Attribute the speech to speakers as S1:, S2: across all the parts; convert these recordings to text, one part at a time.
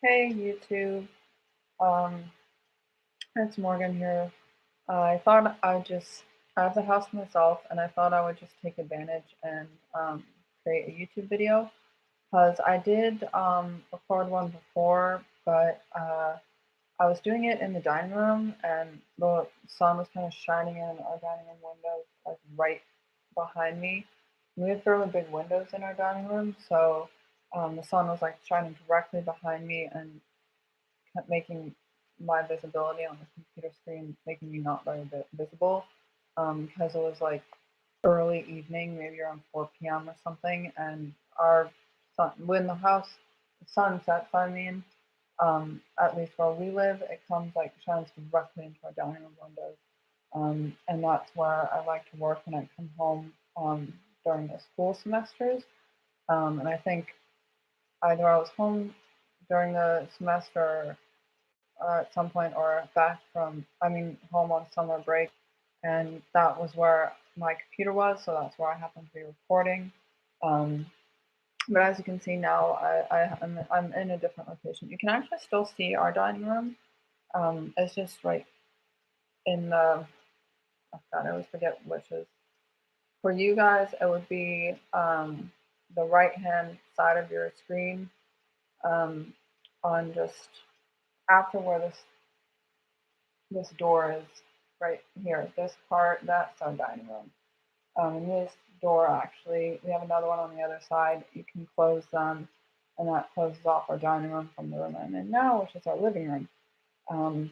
S1: Hey YouTube, um, it's Morgan here. I thought I have the house myself, and I thought I would just take advantage and create a YouTube video because I did record one before, but I was doing it in the dining room, and the sun was kind of shining in our dining room windows, like right behind me. We have fairly big windows in our dining room, so the sun was like shining directly behind me and kept making my visibility on the computer screen making me not very visible because it was like early evening, maybe around 4 p.m. or something, and our sun, when the house the sun sets, I mean, at least where we live, it comes like shines directly into our dining room windows, and that's where I like to work when I come home during the school semesters, and I think either I was home during the semester at some point or back from, I mean, home on summer break. And that was where my computer was, so that's where I happened to be recording. Um, but as you can see now, I'm in a different location. You can actually still see our dining room. It's just right in the, oh God, I always forget which is. For you guys, it would be the right hand side of your screen um, on just after where this door is right here. This part, that's our dining room. And this door actually, we have another one on the other side. You can close them, and that closes off our dining room from the room I'm in now, which is our living room. Um,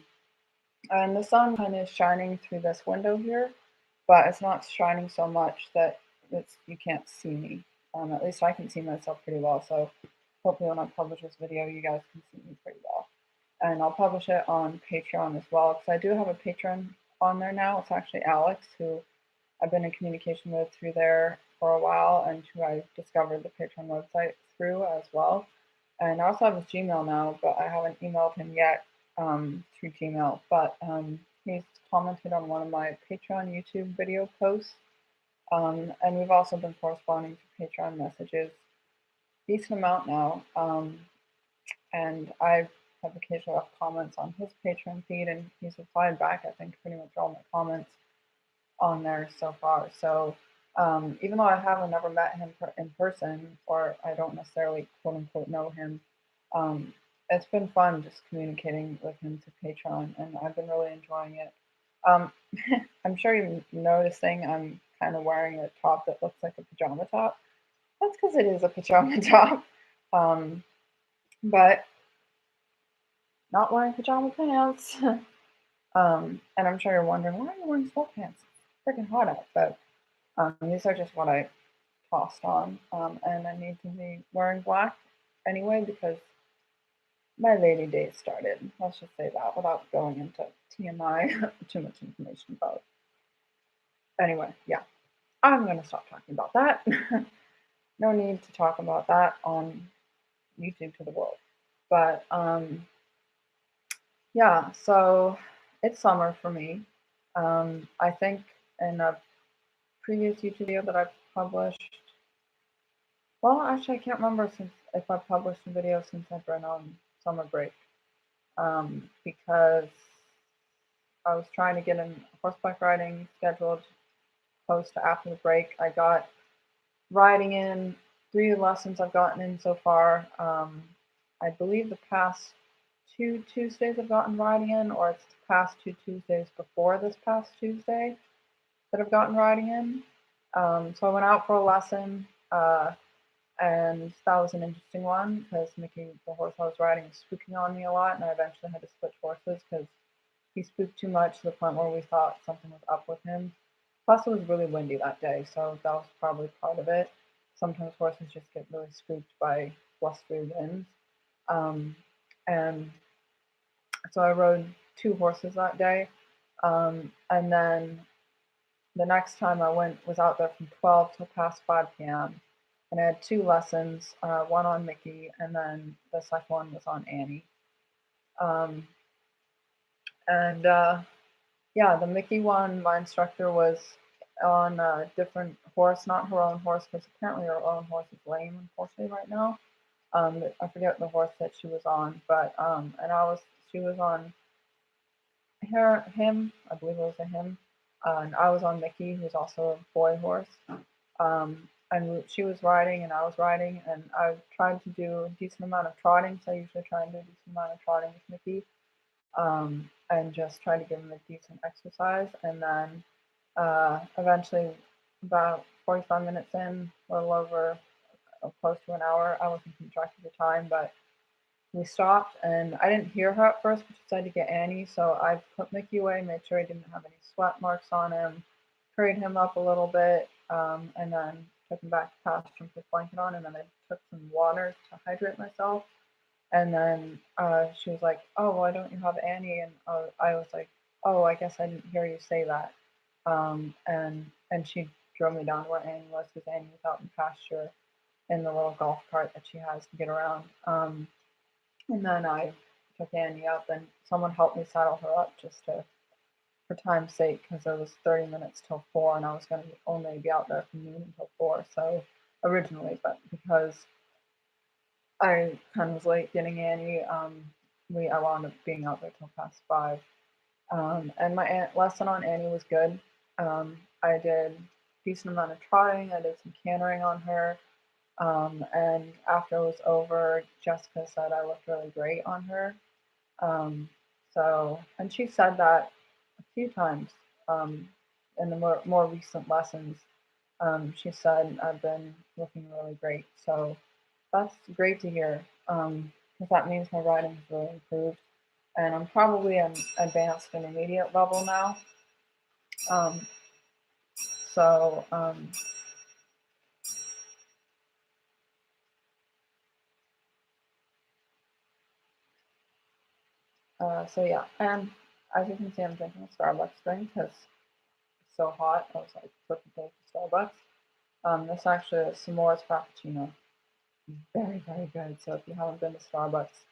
S1: and the sun kind of is shining through this window here, but it's not shining so much that you can't see me. At least I can see myself pretty well. So hopefully when I publish this video, you guys can see me pretty well. And I'll publish it on Patreon as well, because I do have a Patreon on there now. It's actually Alex, who I've been in communication with through there for a while, and who I discovered the Patreon website through as well. And I also have his Gmail now, but I haven't emailed him yet through Gmail. But he's commented on one of my Patreon YouTube video posts, and we've also been corresponding through Patreon messages decent amount now. And I have occasionally left comments on his Patreon feed, and he's replied back, I think, pretty much all my comments on there so far. So even though I haven't never met him in person, or I don't necessarily quote unquote know him, it's been fun just communicating with him to Patreon, and I've been really enjoying it. Um, I'm sure you're noticing I'm kind of wearing a top that looks like a pajama top. That's because it is a pajama top. Um, but not wearing pajama pants. And I'm sure you're wondering, why are you wearing sweatpants? It's freaking hot out. But these are just what I tossed on. And I need to be wearing black anyway because my lady days started. Let's just say that without going into TMI, too much information about it. Anyway, yeah, I'm going to stop talking about that. No need to talk about that on YouTube to the world. But yeah, so it's summer for me. I think in a previous YouTube video that I published, well, actually, I can't remember since if I published a video since I've been on summer break, because I was trying to get in horseback riding scheduled close to after the break. I got riding in 3 lessons I've gotten in so far. I believe the past 2 Tuesdays I've gotten riding in, or it's the past 2 Tuesdays before this past Tuesday that I've gotten riding in. So I went out for a lesson, and that was an interesting one because Mickey, the horse I was riding, was spooking on me a lot, and I eventually had to switch horses because he spooked too much to the point where we thought something was up with him. Plus, it was really windy that day, so that was probably part of it. Sometimes horses just get really spooked by blustery winds. Um, and so I rode 2 horses that day. And then the next time I went was out there from 12 till past 5 p.m. And I had 2 lessons, one on Mickey, and then the second one was on Annie. Um, and Yeah, the Mickey one, my instructor was on a different horse, not her own horse, because apparently her own horse is lame, unfortunately, right now. I forget the horse that she was on, but and she was on him, I believe it was a him, and I was on Mickey, who's also a boy horse. And she was riding and I was riding, and I tried to do a decent amount of trotting. So I usually try and do a decent amount of trotting with Mickey, and just try to give him a decent exercise. And then eventually, about 45 minutes in, a little over, close to an hour, I wasn't keeping track of the time, but we stopped, and I didn't hear her at first, but she decided to get Annie. So I put Mickey away, made sure he didn't have any sweat marks on him, hurried him up a little bit, and then took him back to pasture and put a blanket on. And then I took some water to hydrate myself. And then she was like, "Oh, why don't you have Annie?" And I was like, "Oh, I guess I didn't hear you say that." And she drove me down to where Annie was, because Annie was out in pasture in the little golf cart that she has to get around. And then I took Annie up, and someone helped me saddle her up just to, for time's sake, because it was 30 minutes till 4, and I was going to only be out there from noon until 4. So originally, but because I kind of was late getting Annie, I wound up being out there till past 5. And my lesson on Annie was good. I did a decent amount of trotting. I did some cantering on her. And after it was over, Jessica said I looked really great on her. Um, and she said that a few times um, in the more recent lessons. She said I've been looking really great. So that's great to hear, because that means my writing has really improved. And I'm probably an advanced intermediate level now. Um, so, um, so yeah, and as you can see, I'm drinking a Starbucks drink because it's so hot. I was like, perfect day for Starbucks. This actually is s'mores frappuccino. Very, very good. So if you haven't been to Starbucks,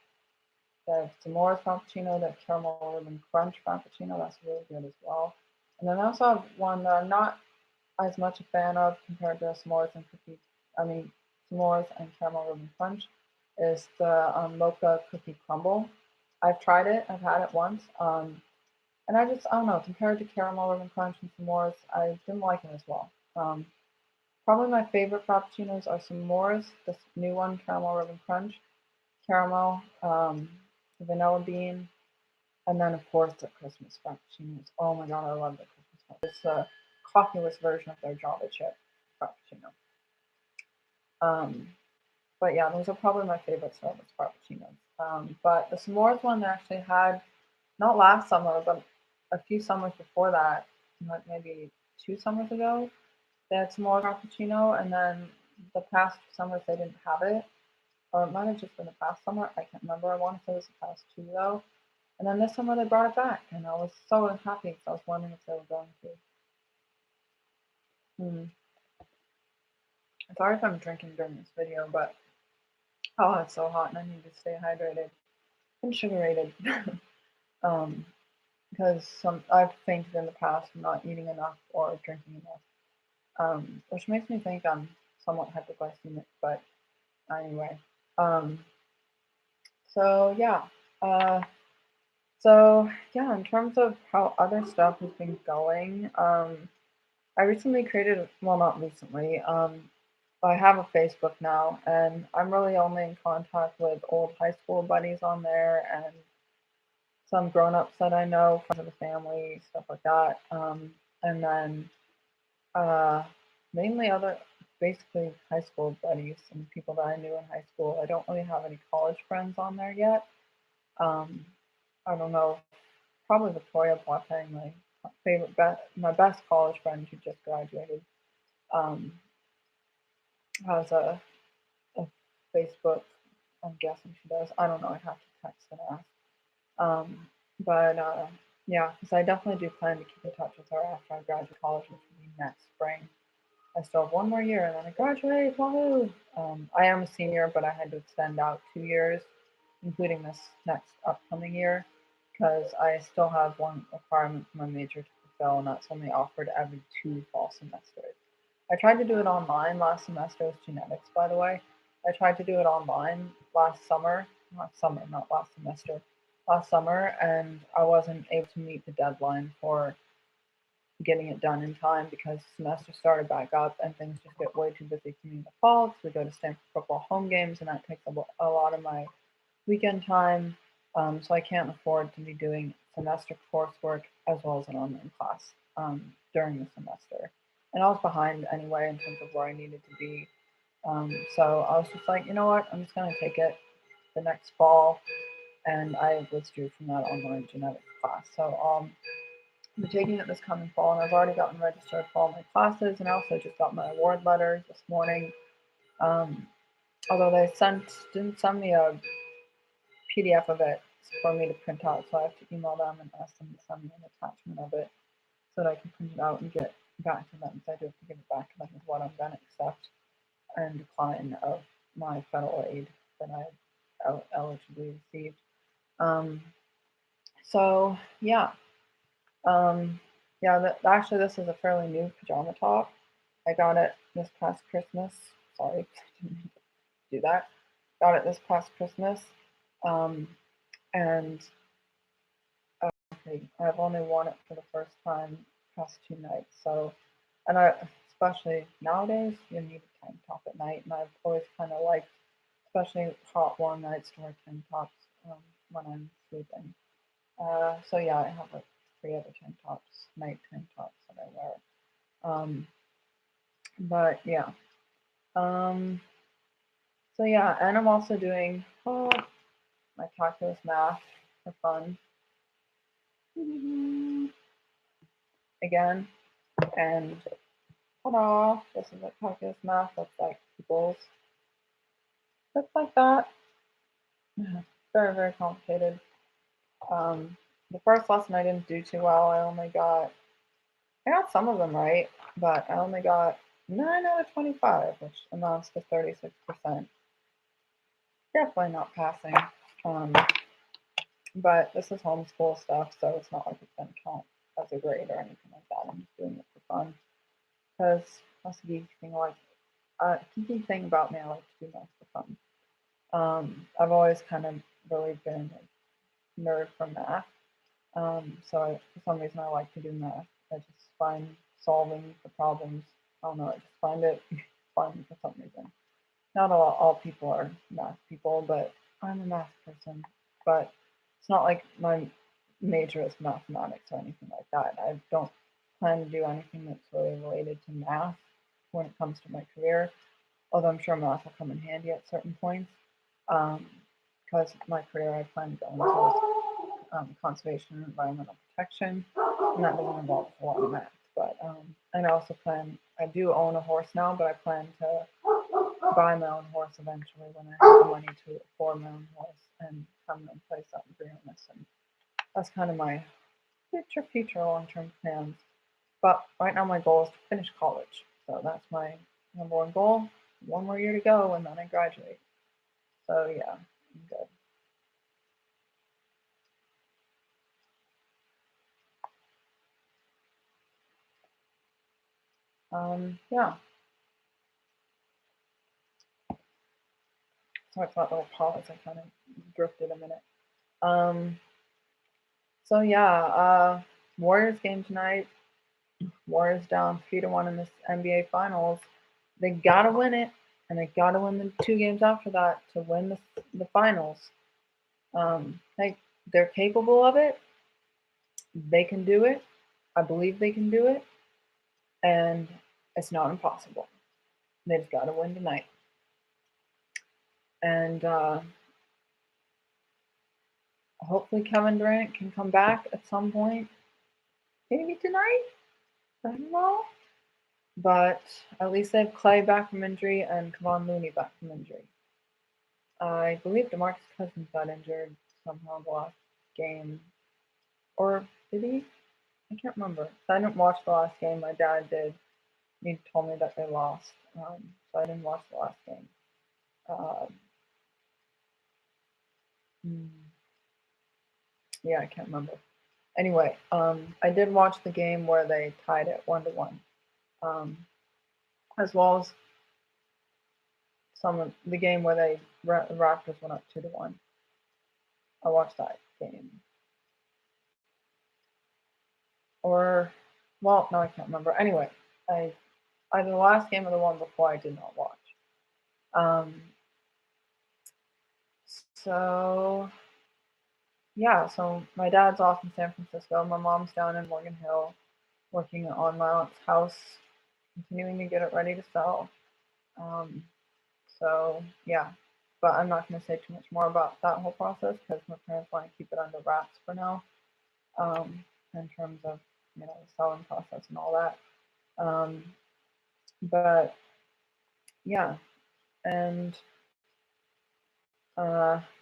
S1: the s'mores frappuccino, the caramel ribbon crunch frappuccino, that's really good as well. And then I also have one that I'm not as much a fan of compared to s'mores and cookies. I mean, s'mores and caramel ribbon crunch is the mocha cookie crumble. I've tried it. I've had it once. And I don't know, compared to caramel ribbon crunch and s'mores, I didn't like it as well. Probably my favorite frappuccinos are s'mores, this new one, caramel ribbon crunch, caramel, vanilla bean, and then of course the Christmas frappuccinos. Oh my god, I love the Christmas one. It's the coffeeless version of their Java chip frappuccino. Um, but yeah, those are probably my favorite Starbucks frappuccinos. But the s'mores one they actually had not last summer, but a few summers before that, like maybe 2 summers ago, they had s'mores frappuccino, and then the past summers they didn't have it. Or it might have just been the past summer. I can't remember. I want to say it was the past 2 though. And then this summer they brought it back, and I was so happy because I was wondering if they were going to. Hmm. Sorry if I'm drinking during this video, but oh, it's so hot and I need to stay hydrated and sugarated. um, because I've fainted in the past from not eating enough or drinking enough, which makes me think I'm somewhat hypoglycemic. But anyway, um, so yeah, uh, in terms of how other stuff has been going, I recently created, well, not recently, I have a Facebook now, and I'm really only in contact with old high school buddies on there and some grown-ups that I know, friends of the family, stuff like that. And then uh, mainly basically high school buddies and people that I knew in high school. I don't really have any college friends on there yet. Um, I don't know, probably Victoria Boateng, my best college friend who just graduated, um, has a Facebook. I'm guessing she does. I don't know. I'd have to text and ask. Um, but yeah, because I definitely do plan to keep in touch with her after I graduate college, which will be next spring. I still have one more year and then I graduate. Woohoo! I am a senior, but I had to extend out 2 years, including this next upcoming year, because I still have one requirement for my major to fulfill, and that's only offered every 2 fall semesters. I tried to do it online last semester with genetics, by the way. I tried to do it online last summer, not last semester, last summer, and I wasn't able to meet the deadline for getting it done in time because semester started back up and things just get way too busy for me in the fall because we go to Stanford football home games and that takes a lot of my weekend time. So I can't afford to be doing semester coursework as well as an online class during the semester. And I was behind anyway in terms of where I needed to be. So I was just like, you know what, I'm just going to take it the next fall. And I withdrew from that online genetics class. So I'm taking it this coming fall, and I've already gotten registered for all my classes, and I also just got my award letter this morning. Um, Although they didn't send me a PDF of it for me to print out, so I have to email them and ask them to send me an attachment of it so that I can print it out and get it back to them. So I do have to give it back to them with what I'm going to accept and decline of my federal aid that I eligibly received. Um, so yeah, yeah. Actually, this is a fairly new pajama top. I got it this past Christmas. Sorry, didn't do that. Got it this past Christmas, um, and I've only worn it for the first time past 2 nights. So, and especially nowadays, you need a tank top at night, and I've always kind of liked, especially hot, warm nights, to wear tank tops when I'm sleeping. So yeah, I have like 3 other tank tops, night tank tops that I wear. But yeah. Um, so yeah, and I'm also doing my calculus math for fun again, and ta-da! This is what calculus math looks like, peoples. Looks like that. Very, very complicated. The first lesson I didn't do too well. I got some of them right, but I only got 9 out of 25, which amounts to 36%. Definitely not passing. But this is homeschool stuff, so it's not like it's going to count as a grade or anything like that. I'm just doing it for fun. Because that's the geeky thing about me, I like to do math for fun. I've always kind of really been a nerd for math. For some reason, I like to do math. I just find solving the problems, I don't know, I just find it fun for some reason. Not all people are math people, but I'm a math person. But it's not like my major is mathematics or anything like that. I don't plan to do anything that's really related to math when it comes to my career, although I'm sure math will come in handy at certain points. Because my career, I plan to go into conservation and environmental protection, and that doesn't involve a lot of math. But and I do own a horse now, but I plan to buy my own horse eventually when I have the money to afford my own horse and come and place out in Greenland. And that's kind of my future long-term plans. But right now my goal is to finish college. So that's my number one goal. One more year to go and then I graduate. So yeah, I'm good. Yeah. Sorry for that little pause. I kind of drifted a minute. Um, so yeah, Warriors game tonight. Warriors down 3-1 in this NBA Finals. They gotta win it, and they gotta win the 2 games after that to win the finals. They're capable of it. They can do it. I believe they can do it, and it's not impossible. They've got to win tonight, and hopefully Kevin Durant can come back at some point. Maybe tonight. I don't know. But at least they have Clay back from injury and Kevon Looney back from injury. I believe DeMarcus Cousins got injured somehow the last game. Or did he? I can't remember. I didn't watch the last game. My dad did. He told me that they lost. So I didn't watch the last game. Um, yeah, I can't remember. Anyway, I did watch the game where they tied it 1-1. As well as some of the game where the Raptors went up 2-1. I watched that game. Or, well, no, I can't remember. Anyway, either the last game or the one before I did not watch. So yeah, so my dad's off in San Francisco. My mom's down in Morgan Hill working on my aunt's house, continuing to get it ready to sell. So yeah, but I'm not going to say too much more about that whole process because my parents want to keep it under wraps for now, in terms of the selling process and all that. But yeah, and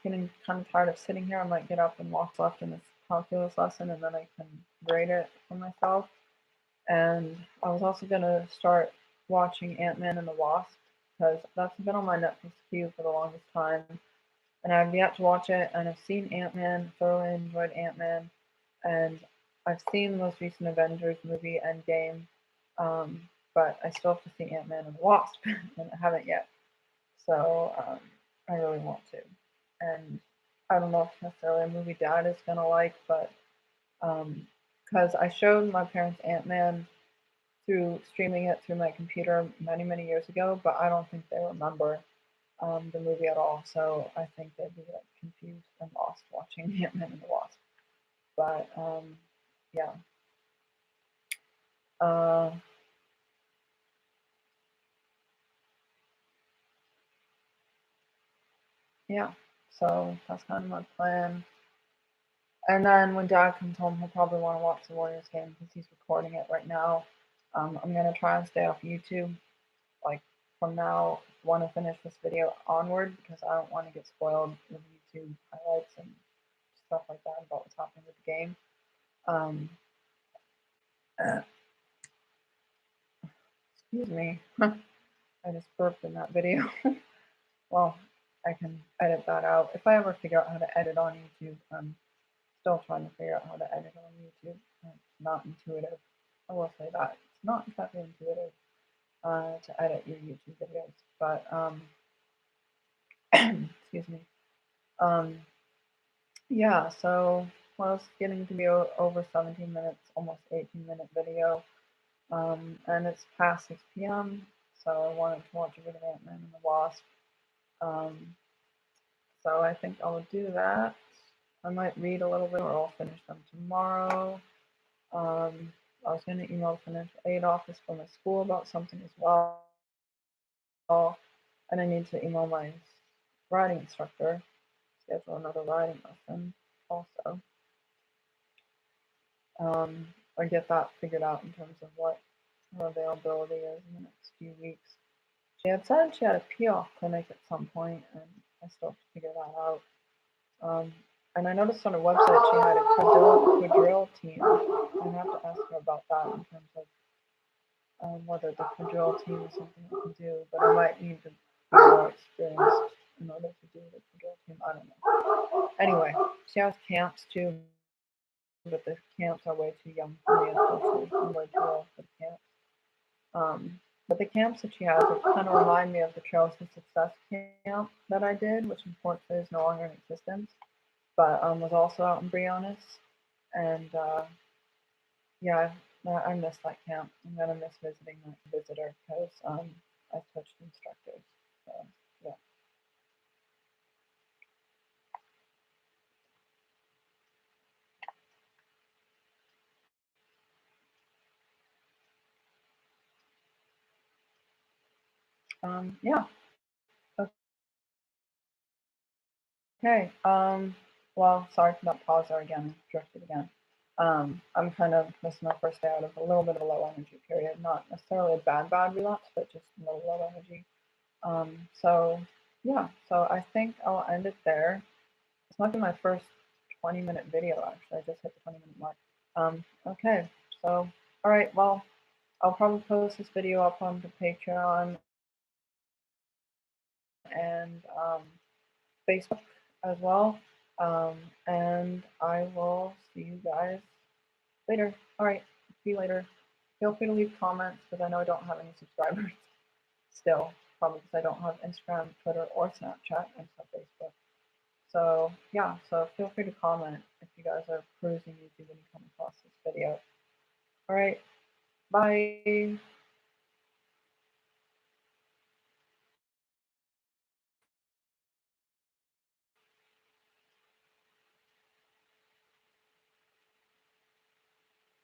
S1: getting kind of tired of sitting here. I might get up and walk left in this calculus lesson, and then I can grade it for myself. And I was also gonna start watching Ant-Man and the Wasp because that's been on my Netflix queue for the longest time, and I've yet to watch it. And I've seen Ant-Man, thoroughly enjoyed Ant-Man, and I've seen the most recent Avengers movie, Endgame, but I still have to see Ant-Man and the Wasp, and I haven't yet. So I really want to, and I don't know if necessarily a movie Dad is gonna like, but because I showed my parents Ant-Man through streaming it through my computer many years ago, but I don't think they remember the movie at all. So I think they'd be like confused and lost watching Ant-Man and the Wasp. But yeah. Uh, yeah. So that's kind of my plan. And then when Dad comes home, he'll probably want to watch the Warriors game because he's recording it right now. I'm gonna try and stay off YouTube, like from now, want to finish this video onward because I don't want to get spoiled with YouTube highlights and stuff like that about what's happening with the game. Um, excuse me, I just burped in that video. Well, I can edit that out if I ever figure out how to edit on YouTube. I'm still trying to figure out how to edit on YouTube. It's not intuitive. I will say that it's not exactly intuitive to edit your YouTube videos, but excuse me. Um, yeah, so well, it's getting to be over 17 minutes, almost 18-minute video, and it's past 6 p.m. So I wanted to watch a bit of Ant-Man and the Wasp. So I think I'll do that. I might read a little bit, or I'll finish them tomorrow. I was going to email the financial aid office for my school about something as well, and I need to email my riding instructor, schedule another riding lesson also. Or get that figured out in terms of what her availability is in the next few weeks. She had said she had a pee-off clinic at some point, and I still have to figure that out. And I noticed on her website she had a quadrille team. I have to ask her about that in terms of whether the quadrille team is something I can do, but I might need to be more experienced in order to do the quadrille team. I don't know. Anyway, she has camps too, but the camps are way too young for me, unfortunately. I'm way too old for the camps. But the camps that she has kind of remind me of the Trails to Success camp that I did, which unfortunately is no longer in existence, but was also out in Briones. And yeah, I miss that camp. I'm gonna miss visiting that visitor because I switched instructors. So yeah. Yeah. Okay. Well, sorry for that pause there again. Drifted again. I'm kind of missing my first day out of a little bit of a low energy period. Not necessarily a bad relapse, but just low energy. So yeah. So I think I'll end it there. It's not my first 20-minute video actually. I just hit the 20-minute mark. Okay. So all right. Well, I'll probably post this video up onto Patreon and Facebook as well. And I will see you guys later. All right, see you later. Feel free to leave comments because I know I don't have any subscribers still. probably because I don't have Instagram, Twitter, or Snapchat. I just have Facebook. So yeah, so feel free to comment if you guys are perusing YouTube and you come across this video. All right, bye.